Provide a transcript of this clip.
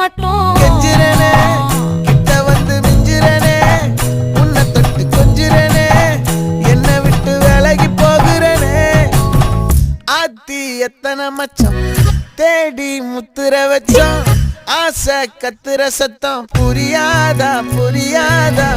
மட்டும் கெஞ்சிரனே கிட்ட வந்து மிஞ்சிரனே உன்னை தொட்டு கொஞ்சிரனே என்னை விட்டு விலகி போகிறனே ஆத்தி எத்தனை மச்சம் தேடி முத்துற வச்சோம் ஆசை கத்துற சத்தம் புரியாதா புரியாதா